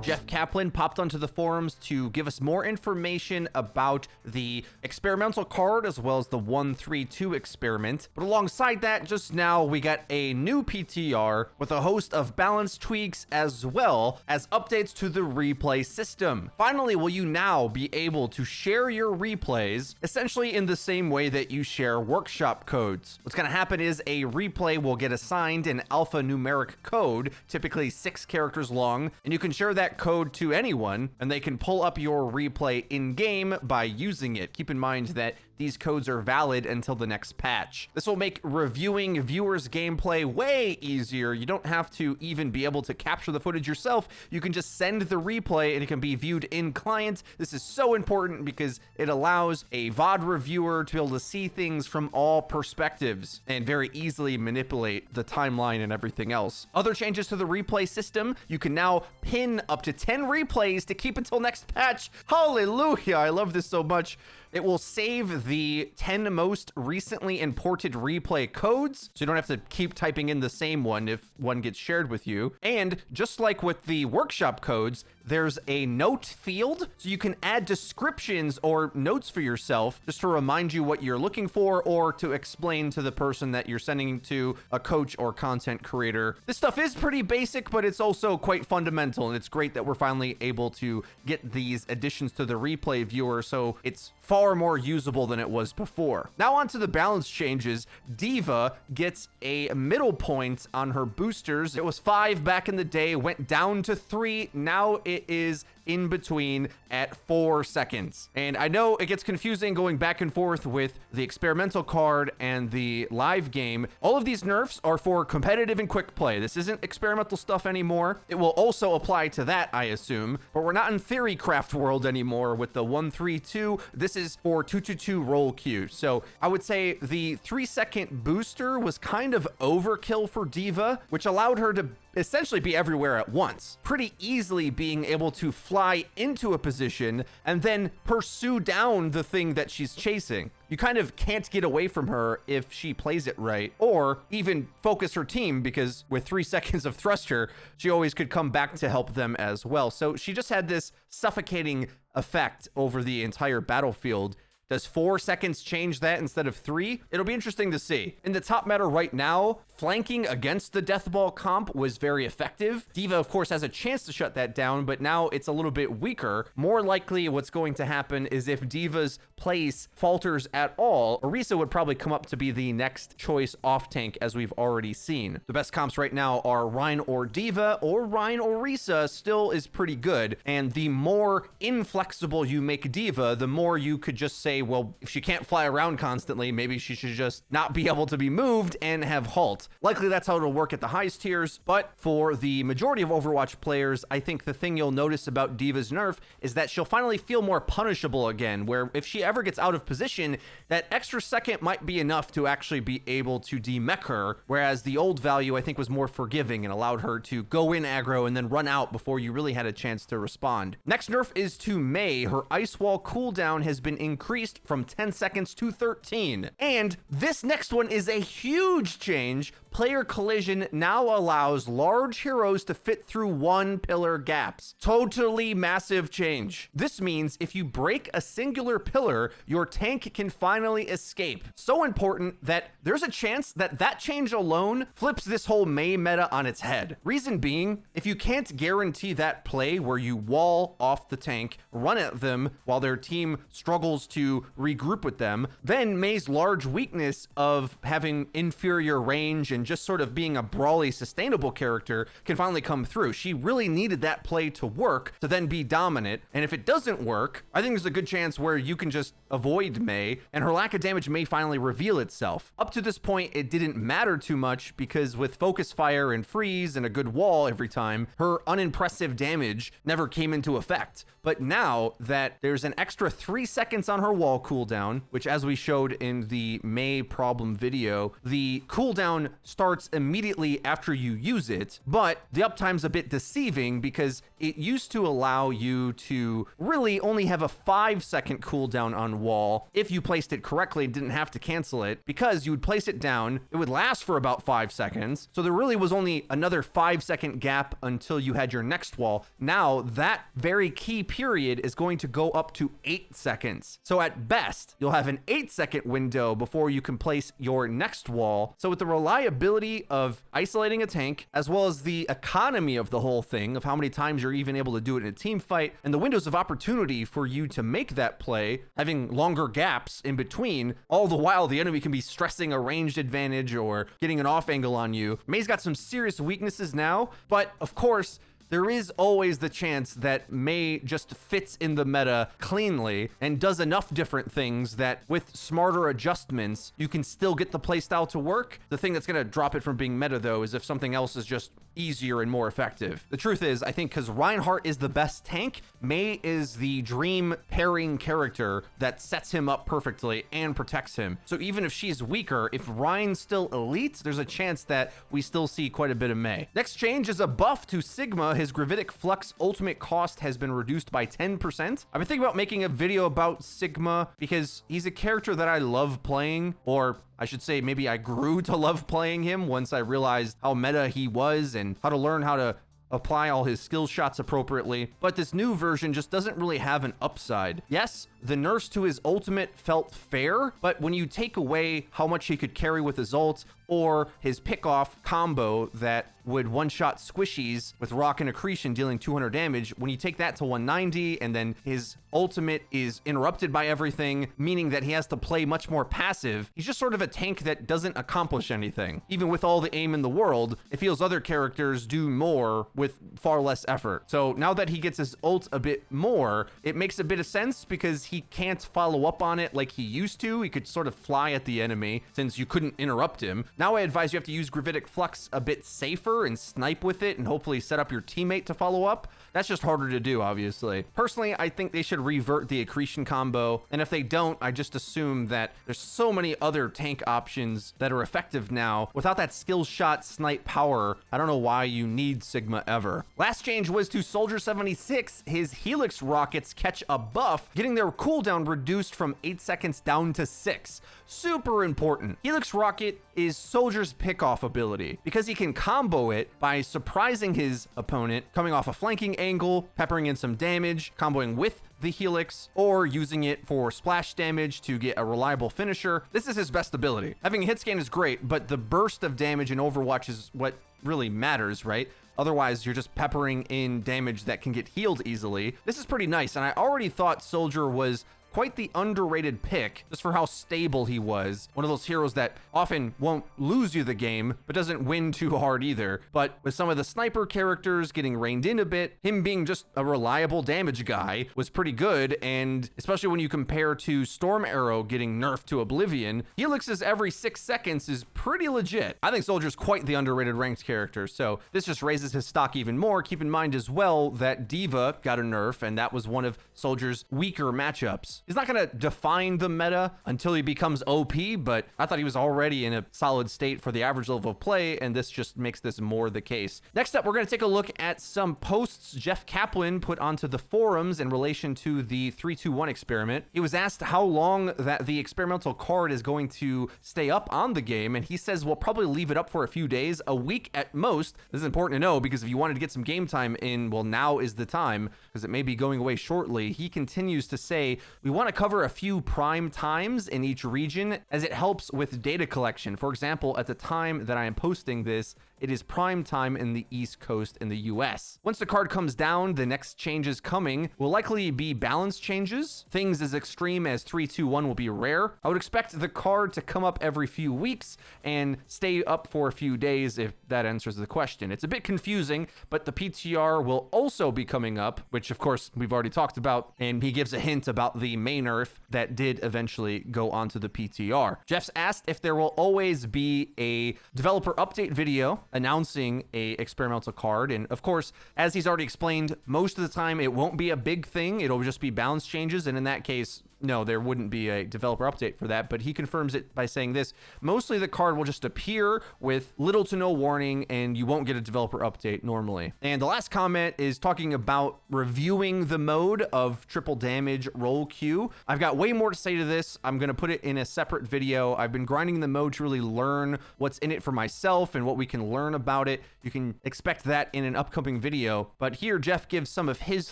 Jeff Kaplan popped onto the forums to give us more information about the experimental card as well as the 132 experiment. But alongside that, just now we got a new PTR with a host of balance tweaks as well as updates to the replay system. Finally, will you now be able to share your replays essentially in the same way that you share workshop codes. What's going to happen is a replay will get assigned an alphanumeric code, typically 6 characters long, and you can share that code to anyone and they can pull up your replay in-game by using it. Keep in mind that these codes are valid until the next patch. This will make reviewing viewers' gameplay way easier. You don't have to even be able to capture the footage yourself. You can just send the replay and it can be viewed in client. This is so important because it allows a VOD reviewer to be able to see things from all perspectives and very easily manipulate the timeline and everything else. Other changes to the replay system, you can now pin up to 10 replays to keep until next patch. Hallelujah, I love this so much. It will save the 10 most recently imported replay codes, so you don't have to keep typing in the same one if one gets shared with you. And just like with the workshop codes, there's a note field, so you can add descriptions or notes for yourself just to remind you what you're looking for or to explain to the person that you're sending to, a coach or content creator. This stuff is pretty basic, but it's also quite fundamental, and it's great that we're finally able to get these additions to the replay viewer, so it's far more usable than it was before. Now on to the balance changes. D.Va gets a middle point on her boosters. It was 5 back in the day, went down to 3. Now it is in between at 4 seconds. And I know it gets confusing going back and forth with the experimental card and the live game. All of these nerfs are for competitive and quick play. This isn't experimental stuff anymore. It will also apply to that, I assume, but we're not in theory craft world anymore with the 132. This is for 222 roll queue. So I would say the 3-second booster was kind of overkill for D.Va, which allowed her to essentially be everywhere at once, pretty easily being able to fly into a position and then pursue down the thing that she's chasing. You kind of can't get away from her if she plays it right, or even focus her team, because with 3 seconds of thruster, she always could come back to help them as well. So she just had this suffocating effect over the entire battlefield. Does 4 seconds change that instead of 3? It'll be interesting to see. In the top meta right now, flanking against the Deathball comp was very effective. D.Va, of course, has a chance to shut that down, but now it's a little bit weaker. More likely what's going to happen is if D.Va's place falters at all, Orisa would probably come up to be the next choice off tank, as we've already seen. The best comps right now are Rein or D.Va, or Rein or Orisa still is pretty good. And the more inflexible you make D.Va, the more you could just say, well, if she can't fly around constantly, maybe she should just not be able to be moved and have halt. Likely that's how it'll work at the highest tiers, but for the majority of Overwatch players, I think the thing you'll notice about D.Va's nerf is that she'll finally feel more punishable again, where if she ever gets out of position, that extra second might be enough to actually be able to demech her, whereas the old value I think was more forgiving and allowed her to go in aggro and then run out before you really had a chance to respond. Next nerf is to Mei. Her ice wall cooldown has been increased from 10 seconds to 13. And this next one is a huge change. Player collision now allows large heroes to fit through 1 pillar gaps. Totally massive change. This means if you break a singular pillar, your tank can finally escape. So important that there's a chance that that change alone flips this whole Mei meta on its head. Reason being, if you can't guarantee that play where you wall off the tank, run at them while their team struggles to regroup with them, then Mei's large weakness of having inferior range and just sort of being a brawly, sustainable character can finally come through. She really needed that play to work to then be dominant, and if it doesn't work, I think there's a good chance where you can just avoid Mei, and her lack of damage may finally reveal itself. Up to this point, it didn't matter too much because with focus fire and freeze and a good wall every time, her unimpressive damage never came into effect. But now that there's an extra 3 seconds on her wall cooldown, which as we showed in the Mei problem video, the cooldown starts immediately after you use it, but the uptime's a bit deceiving because it used to allow you to really only have a 5-second cooldown on wall if you placed it correctly and didn't have to cancel it, because you would place it down, it would last for about 5 seconds, so there really was only another 5-second gap until you had your next wall. Now that very key period is going to go up to 8 seconds. So at best, you'll have an 8-second window before you can place your next wall. So with the reliability of isolating a tank, as well as the economy of the whole thing, of how many times you're even able to do it in a team fight, and the windows of opportunity for you to make that play, having longer gaps in between, all the while the enemy can be stressing a ranged advantage or getting an off angle on you. Mei's got some serious weaknesses now, but of course, there is always the chance that Mei just fits in the meta cleanly and does enough different things that with smarter adjustments, you can still get the playstyle to work. The thing that's going to drop it from being meta, though, is if something else is just easier and more effective. The truth is, I think because Reinhardt is the best tank, Mei is the dream pairing character that sets him up perfectly and protects him. So even if she's weaker, if Rein's still elite, there's a chance that we still see quite a bit of Mei. Next change is a buff to Sigma. His Gravitic Flux ultimate cost has been reduced by 10%. I've been thinking about making a video about Sigma because he's a character that I love playing, or I should say maybe I grew to love playing him once I realized how meta he was and how to learn how to apply all his skill shots appropriately. But this new version just doesn't really have an upside. Yes, the nerfs to his ultimate felt fair, but when you take away how much he could carry with his ult, or his pick-off combo that would one-shot squishies with rock and accretion dealing 200 damage, when you take that to 190 and then his ultimate is interrupted by everything, meaning that he has to play much more passive, he's just sort of a tank that doesn't accomplish anything. Even with all the aim in the world, it feels other characters do more with far less effort. So now that he gets his ult a bit more, it makes a bit of sense because he can't follow up on it like he used to. He could sort of fly at the enemy since you couldn't interrupt him. Now I advise you have to use Gravitic Flux a bit safer and snipe with it and hopefully set up your teammate to follow up. That's just harder to do, obviously. Personally, I think they should revert the accretion combo, and if they don't, I just assume that there's so many other tank options that are effective now. Without that skill shot snipe power, I don't know why you need Sigma ever. Last change was to Soldier 76. His Helix rockets catch a buff, getting their cooldown reduced from 8 seconds down to 6. Super important. Helix rocket is Soldier's pick-off ability because he can combo it by surprising his opponent, coming off a flanking angle, peppering in some damage, comboing with the Helix, or using it for splash damage to get a reliable finisher. This is his best ability. Having a hit scan is great, but the burst of damage in Overwatch is what really matters, right? Otherwise, you're just peppering in damage that can get healed easily. This is pretty nice, and I already thought Soldier was quite the underrated pick just for how stable he was. One of those heroes that often won't lose you the game, but doesn't win too hard either. But with some of the sniper characters getting reined in a bit, him being just a reliable damage guy was pretty good. And especially when you compare to Storm Arrow getting nerfed to oblivion, Helix's every 6 seconds is pretty legit. I think Soldier's quite the underrated ranked character, so this just raises his stock even more. Keep in mind as well that D.Va got a nerf, and that was one of Soldier's weaker matchups. He's not going to define the meta until he becomes OP, but I thought he was already in a solid state for the average level of play, and this just makes this more the case. Next up, we're going to take a look at some posts Jeff Kaplan put onto the forums in relation to the 3-2-1 experiment. He was asked how long that the experimental card is going to stay up on the game, and he says we'll probably leave it up for a few days, a week at most. This is important to know because if you wanted to get some game time in, well, now is the time because it may be going away shortly. He continues to say, we want to cover a few prime times in each region as it helps with data collection. For example, at the time that I am posting this, it is prime time in the East Coast in the US. Once the card comes down, the next changes coming will likely be balance changes. Things as extreme as 3-2-1 will be rare. I would expect the card to come up every few weeks and stay up for a few days if that answers the question. It's a bit confusing, but the PTR will also be coming up, which of course we've already talked about, and he gives a hint about the Mei nerf that did eventually go onto the PTR. Jeff's asked if there will always be a developer update video announcing a experimental card, and of course, as he's already explained, most of the time it won't be a big thing. It'll just be balance changes, and in that case, no, there wouldn't be a developer update for that, but he confirms it by saying this: mostly the card will just appear with little to no warning, and you won't get a developer update normally. And the last comment is talking about reviewing the mode of triple damage roll queue. I've got way more to say to this. I'm going to put it in a separate video. I've been grinding the mode to really learn what's in it for myself and what we can learn about it. You can expect that in an upcoming video. But here, Jeff gives some of his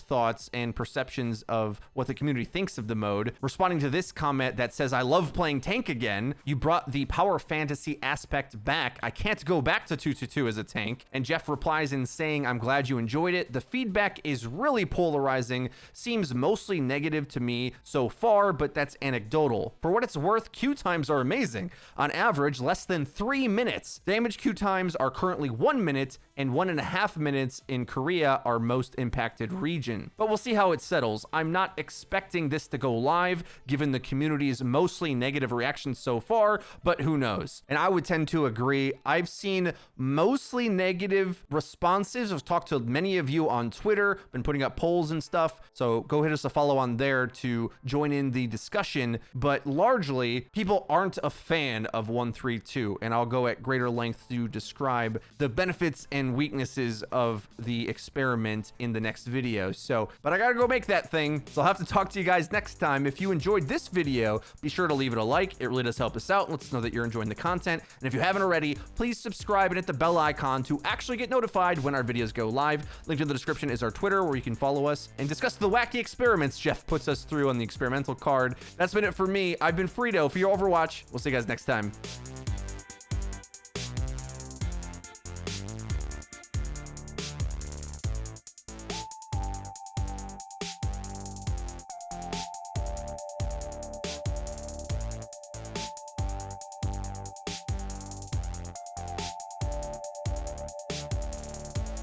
thoughts and perceptions of what the community thinks of the mode, responding to this comment that says, "I love playing tank again. You brought the power fantasy aspect back. I can't go back to 2-2 as a tank." And Jeff replies in saying, "I'm glad you enjoyed it. The feedback is really polarizing. Seems mostly negative to me so far, but that's anecdotal. For what it's worth, queue times are amazing. On average, less than 3 minutes. Damage queue times are currently 1 minute, and 1.5 minutes in Korea, our most impacted region. But we'll see how it settles. I'm not expecting this to go live, given the community's mostly negative reactions so far, but who knows?" And I would tend to agree. I've seen mostly negative responses. I've talked to many of you on Twitter, been putting up polls and stuff, so go hit us a follow on there to join in the discussion. But largely, people aren't a fan of 132, and I'll go at greater length to describe the benefits and weaknesses of the experiment in the next video. But I gotta go make that thing, so I'll have to talk to you guys next time. If you enjoyed this video, be sure to leave it a like. It really does help us out, lets us know that you're enjoying the content. And if you haven't already, please subscribe and hit the bell icon to actually get notified when our videos go live. Linked in the description is our Twitter, where you can follow us and discuss the wacky experiments Jeff puts us through on the experimental card. That's been it for me. I've been Frito for your Overwatch. We'll see you guys next time.